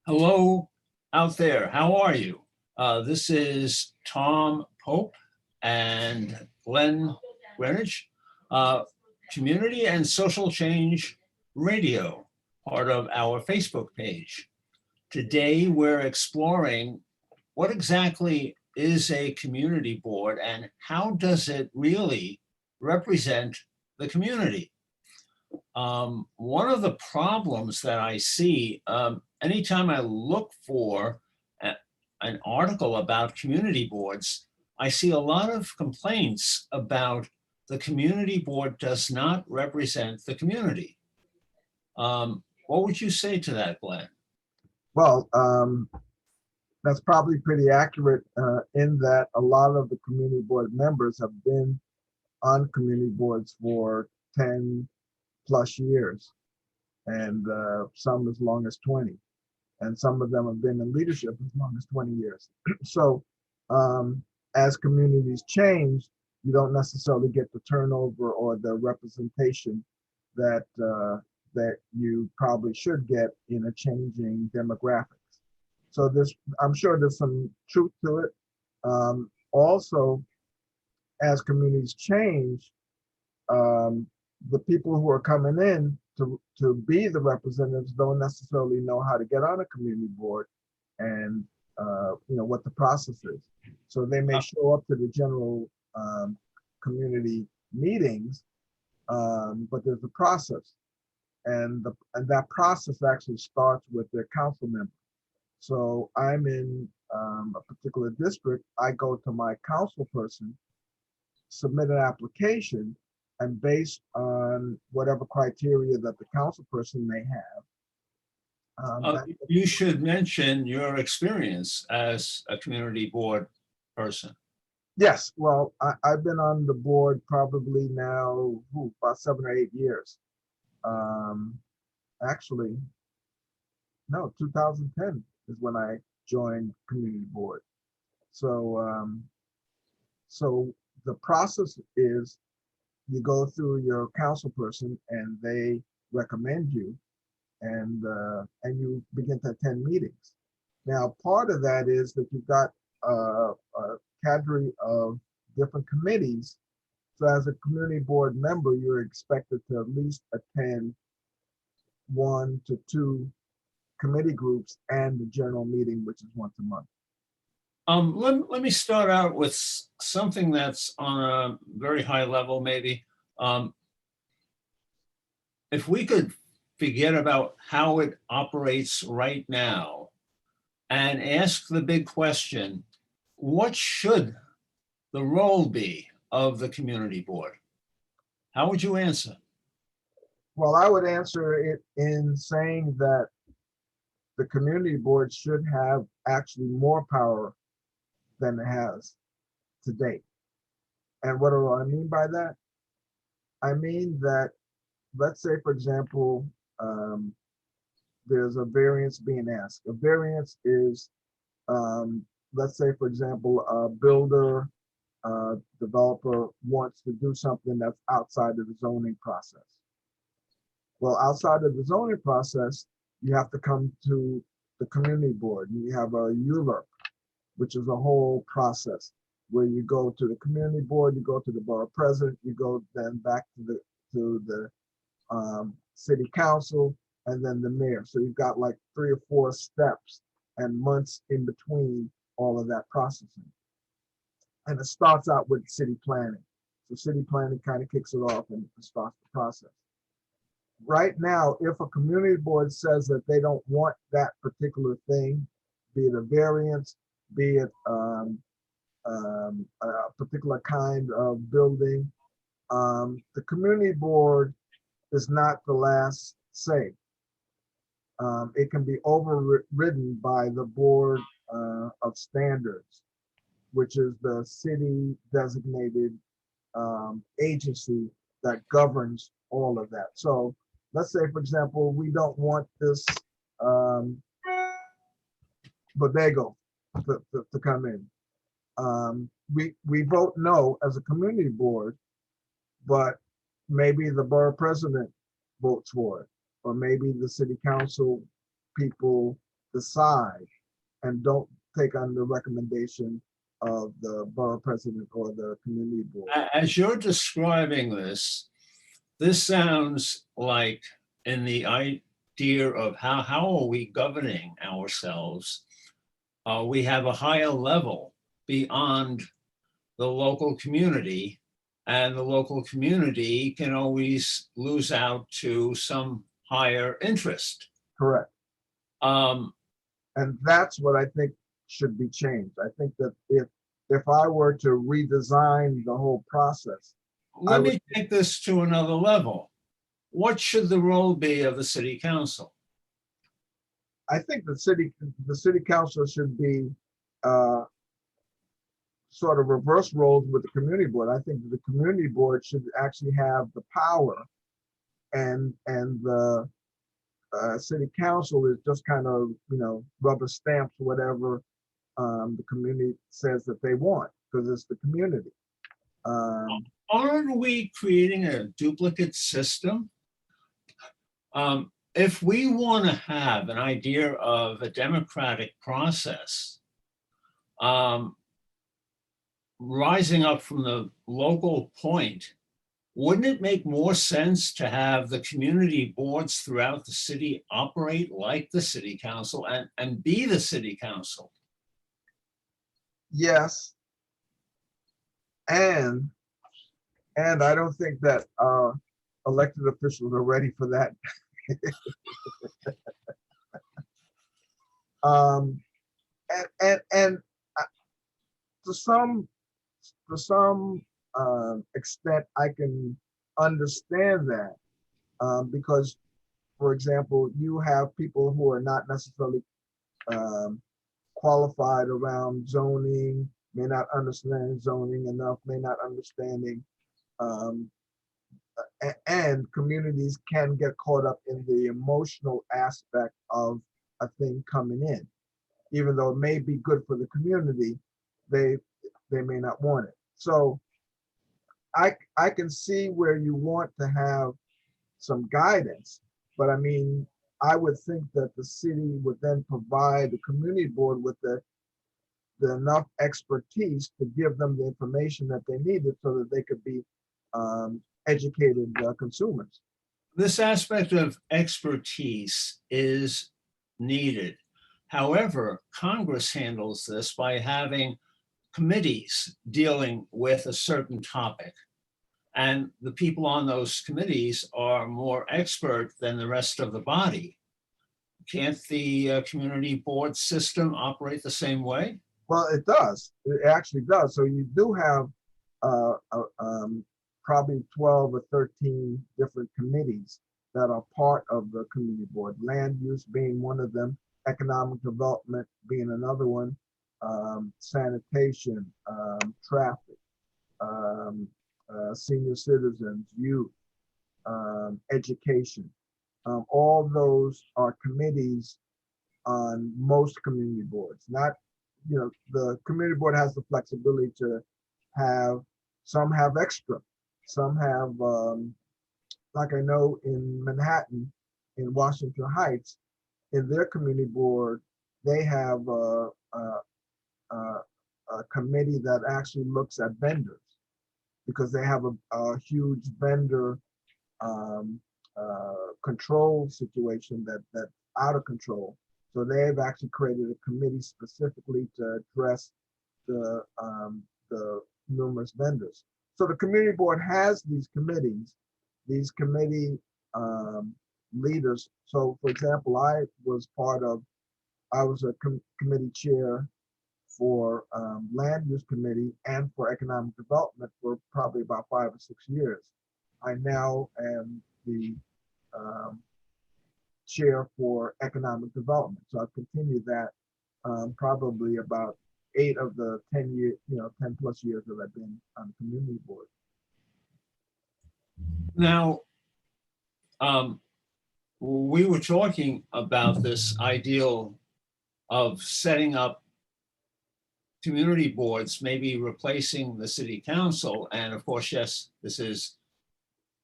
Hello out there. How are you? This is Tom Pope and Glenn Greenwich, uh, Community and Social Change Radio, part of our Facebook page. Today, we're exploring what exactly is a community board and how does it really represent the community? One of the problems that I see anytime I look for an article about community boards, I see a lot of complaints about the community board does not represent the community. What would you say to that, Glenn? Well, that's probably pretty accurate in that a lot of the community board members have been on community boards for 10 plus years, and some as long as 20. And some of them have been in leadership as long as 20 years. So as communities change, you don't necessarily get the turnover or the representation that that you probably should get in a changing demographics. So this, I'm sure there's some truth to it. Also, as communities change, the people who are coming in to be the representatives don't necessarily know how to get on a community board and what the process is. So they may show up to the general community meetings, but there's a process, and that process actually starts with their council member. So I'm in a particular district. I go to my council person, submit an application, and based on whatever criteria that the council person may have. You should mention your experience as a community board person. Yes, well, I've been on the board probably now about 7 or 8 years. Actually, no, 2010 is when I joined community board. So, so the process is you go through your council person and they recommend you, and you begin to attend meetings. Now, part of that is that you've got a cadre of different committees. So as a community board member, you're expected to at least attend 1 to 2 committee groups and the general meeting, which is once a month. Let me start out with something that's on a very high level, maybe. If we could forget about how it operates right now and ask the big question, what should the role be of the community board? How would you answer? Well, I would answer it in saying that the community board should have actually more power than it has to date. And what do I mean by that? I mean that, let's say, for example, there's a variance being asked. A variance is, let's say, for example, a builder, developer wants to do something that's outside of the zoning process. Well, outside of the zoning process, you have to come to the community board. You have a ULURP, which is a whole process where you go to the community board, you go to the borough president, you go then back to the city council, and then the mayor. So you've got like 3 or 4 steps and months in between all of that processing. And it starts out with city planning. So city planning kind of kicks it off and starts the process. Right now, if a community board says that they don't want that particular thing, be it a variance, be it a particular kind of building, the community board is not the last say. It can be overridden by the board of standards, which is the city designated agency that governs all of that. So let's say, for example, we don't want this bodega to come in. We vote no as a community board, but maybe the borough president votes for it, or maybe the city council people decide and don't take on the recommendation of the borough president or the community board. As you're describing this sounds like in the idea of how are we governing ourselves? We have a higher level beyond the local community, and the local community can always lose out to some higher interest. Correct. Um, And that's what I think should be changed. I think that if I were to redesign the whole process, Let would- me take this to another level. What should the role be of the city council? I think the city council should be sort of reverse roles with the community board. I think the community board should actually have the power, and the city council is just kind of, rubber stamps whatever the community says that they want, because it's the community. Aren't we creating a duplicate system? If we want to have an idea of a democratic process, rising up from the local point, wouldn't it make more sense to have the community boards throughout the city operate like the city council and be the city council? Yes. And I don't think that our elected officials are ready for that. And to some extent, I can understand that, because, for example, you have people who are not necessarily qualified around zoning, may not understand zoning enough, may not understanding, and communities can get caught up in the emotional aspect of a thing coming in. Even though it may be good for the community, they may not want it. So I can see where you want to have some guidance, but I mean, I would think that the city would then provide the community board with the enough expertise to give them the information that they needed so that they could be educated consumers. This aspect of expertise is needed. However, Congress handles this by having committees dealing with a certain topic. And the people on those committees are more expert than the rest of the body. Can't the community board system operate the same way? Well, it does. It actually does. So you do have probably 12 or 13 different committees that are part of the community board. Land use being one of them, economic development being another one, sanitation, traffic, senior citizens, youth, education. All those are committees on most community boards. Not, the community board has the flexibility to have, some have extra, some have, like I know in Manhattan, in Washington Heights, in their community board, they have a committee that actually looks at vendors, because they have a huge vendor control situation that's out of control. So they've actually created a committee specifically to address the numerous vendors. So the community board has these committees, these committee leaders. So for example, I was a committee chair for land use committee and for economic development for probably about 5 or 6 years. I now am the chair for economic development. So I've continued that probably about 8 of the 10 years, 10 plus years that I've been on the community board. Now, we were talking about this ideal of setting up community boards, maybe replacing the city council. And of course, yes, this is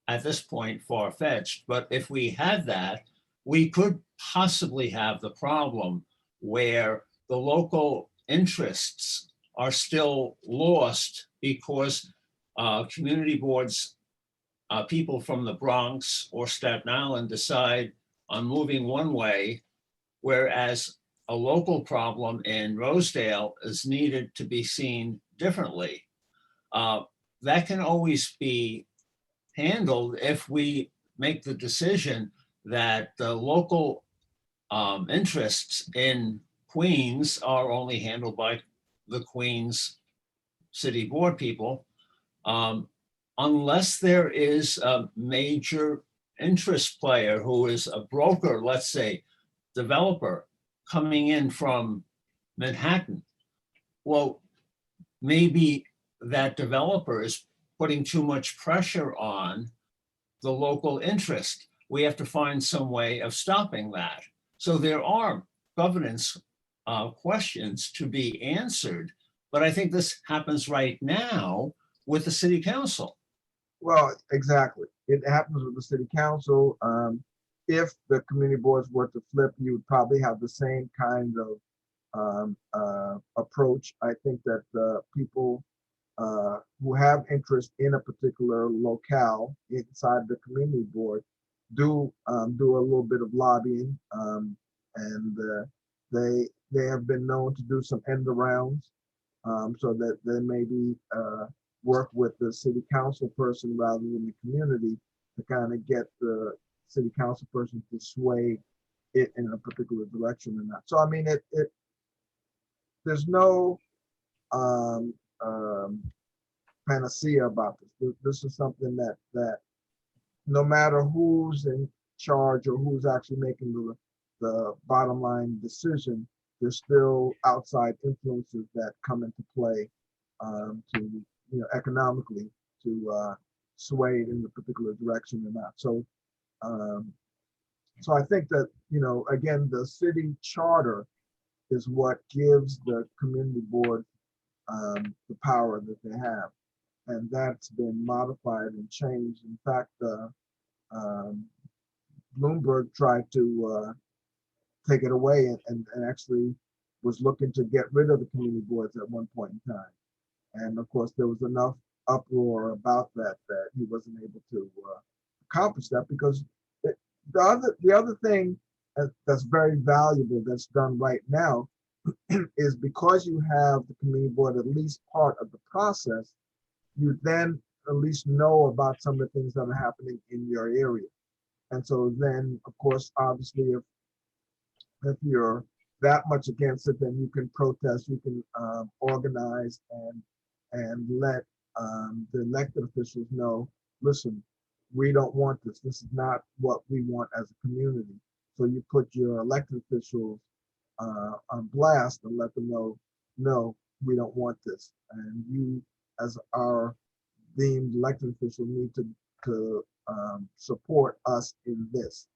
at this point far-fetched, but if we had that, we could possibly have the problem where the local interests are still lost because community boards, people from the Bronx or Staten Island decide on moving one way, whereas a local problem in Rosedale is needed to be seen differently. That can always be handled if we make the decision that the local interests in Queens are only handled by the Queens City Board people, unless there is a major interest player who is a broker, let's say, developer coming in from Manhattan. Well, maybe that developer is putting too much pressure on the local interest. We have to find some way of stopping that. So there are governance questions to be answered, but I think this happens right now with the city council. Well, exactly. It happens with the city council. If the community boards were to flip, you would probably have the same kind of approach. I think that people who have interest in a particular locale inside the community board do do a little bit of lobbying, and they have been known to do some end arounds, so that they maybe work with the city council person rather than the community to kind of get the city council person to sway it in a particular direction or not. So I mean, there's no um, um, panacea about this. This is something that no matter who's in charge or who's actually making the bottom line decision, there's still outside influences that come into play, to economically to sway it in a particular direction or not. So um, so I think that again, the city charter is what gives the community board the power that they have, and that's been modified and changed. In fact, um, Bloomberg tried to take it away, and actually was looking to get rid of the community boards at one point in time. And of course, there was enough uproar about that he wasn't able to accomplish that, because the other thing that's very valuable that's done right now is because you have the community board at least part of the process, you then at least know about some of the things that are happening in your area. And so then, of course, obviously, if you're that much against it, then you can protest, you can organize and let the elected officials know, listen, we don't want this. This is not what we want as a community. So you put your elected officials on blast and let them know, no, we don't want this. And you, as our deemed elected official, need to support us in this.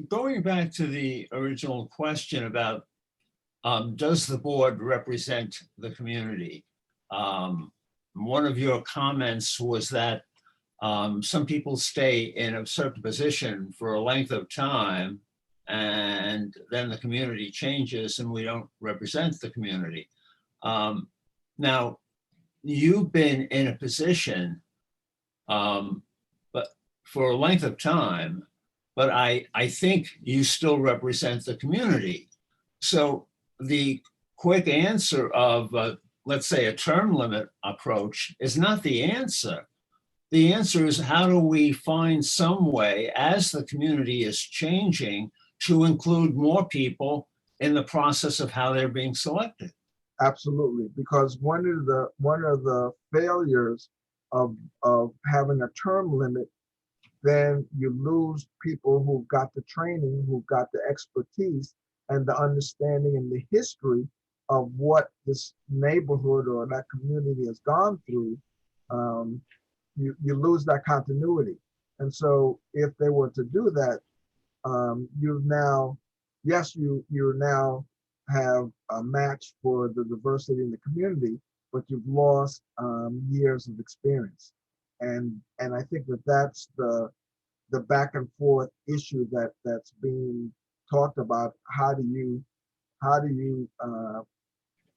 Going back to the original question about does the board represent the community? One of your comments was that some people stay in a certain position for a length of time, and then the community changes and we don't represent the community. Now, you've been in a position but for a length of time, but I think you still represent the community. So the quick answer of, let's say, a term limit approach is not the answer. The answer is, how do we find some way, as the community is changing, to include more people in the process of how they're being selected? Absolutely, because one of the failures of having a term limit, then you lose people who got the training, who got the expertise and the understanding and the history of what this neighborhood or that community has gone through. You lose that continuity. And so if they were to do that, you now, yes, you now have a match for the diversity in the community, but you've lost years of experience. And I think that that's the back and forth issue that's being talked about. How do you how do you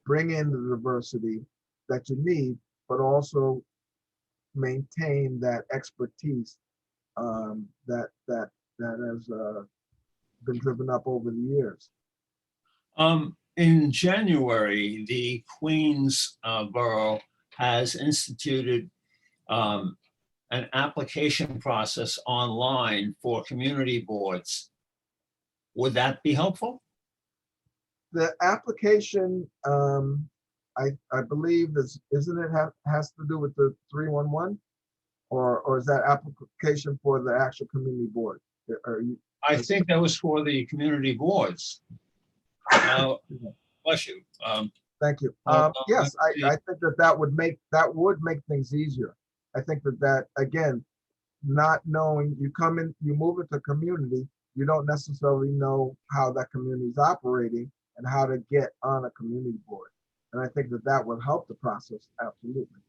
bring in the diversity that you need, but also maintain that expertise that has been driven up over the years. In January, the Queens Borough has instituted an application process online for community boards. Would that be helpful? The application, I believe, isn't it has to do with the 311, or is that application for the actual community board? Are you? I think that was for the community boards. Bless you. Thank you. Well, Yes, let's see. I think that would make things easier. I think that again, not knowing, you come in, you move into community, you don't necessarily know how that community is operating and how to get on a community board. And I think that would help the process, absolutely.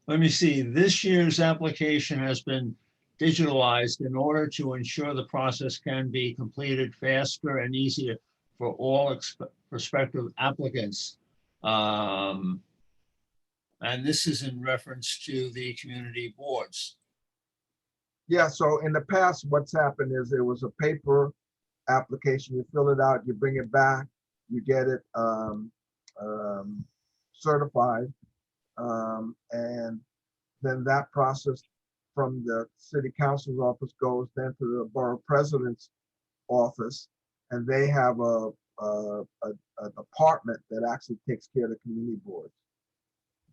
Let me see. This year's application has been digitalized in order to ensure the process can be completed faster and easier for all prospective applicants. And this is in reference to the community boards. Yeah, so in the past, what's happened is there was a paper application, you fill it out, you bring it back, you get it certified, and then that process from the city council's office goes then to the borough president's office, and they have a department that actually takes care of the community boards.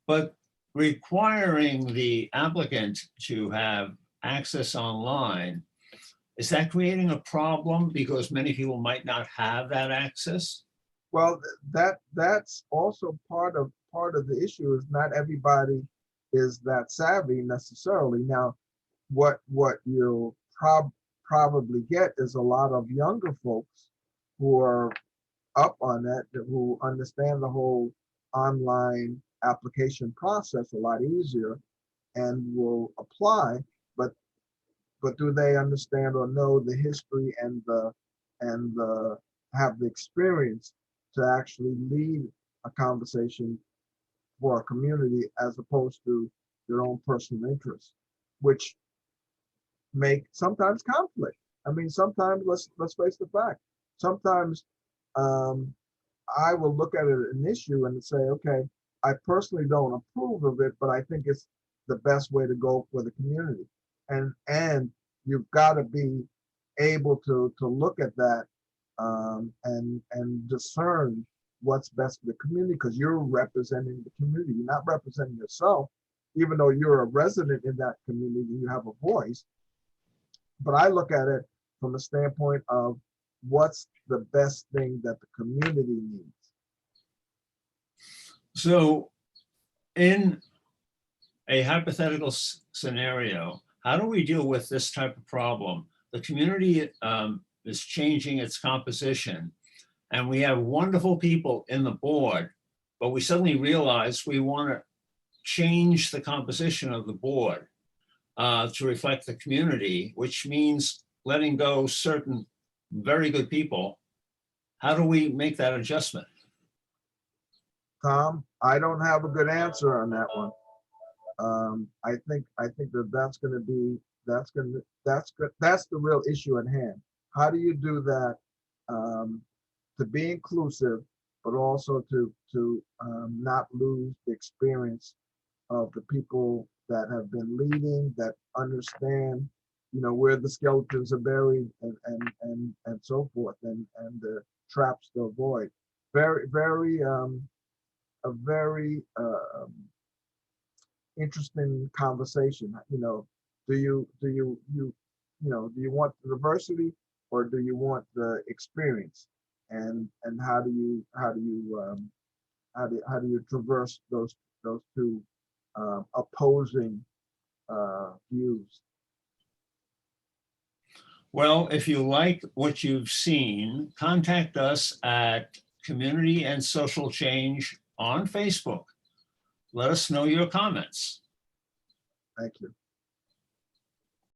But requiring the applicant to have access online, is that creating a problem because many people might not have that access? Well, that's also part of the issue, is not everybody is that savvy necessarily. Now, what you'll probably get is a lot of younger folks who are up on that, who understand the whole online application process a lot easier and will apply, but do they understand or know the history and have the experience to actually lead a conversation for a community as opposed to their own personal interests, which make sometimes conflict. I mean, sometimes let's face the fact. Sometimes I will look at an issue and say, okay, I personally don't approve of it, but I think it's the best way to go for the community. And you've got to be able to look at that and discern what's best for the community, because you're representing the community. You're not representing yourself, even though you're a resident in that community, you have a voice. But I look at it from a standpoint of what's the best thing that the community needs. So in a hypothetical scenario, how do we deal with this type of problem? The community is changing its composition, and we have wonderful people in the board, but we suddenly realize we want to change the composition of the board to reflect the community, which means letting go certain very good people. How do we make that adjustment? Tom, I don't have a good answer on that one. I think that's the real issue at hand. How do you do that to be inclusive, but also to not lose the experience of the people that have been leading, that understand, where the skeletons are buried and so forth, and the traps to avoid. A very interesting conversation. Do you want the diversity, or do you want the experience? And how do you traverse those two opposing views? Well, if you like what you've seen, contact us at Community and Social Change on Facebook. Let us know your comments. Thank you.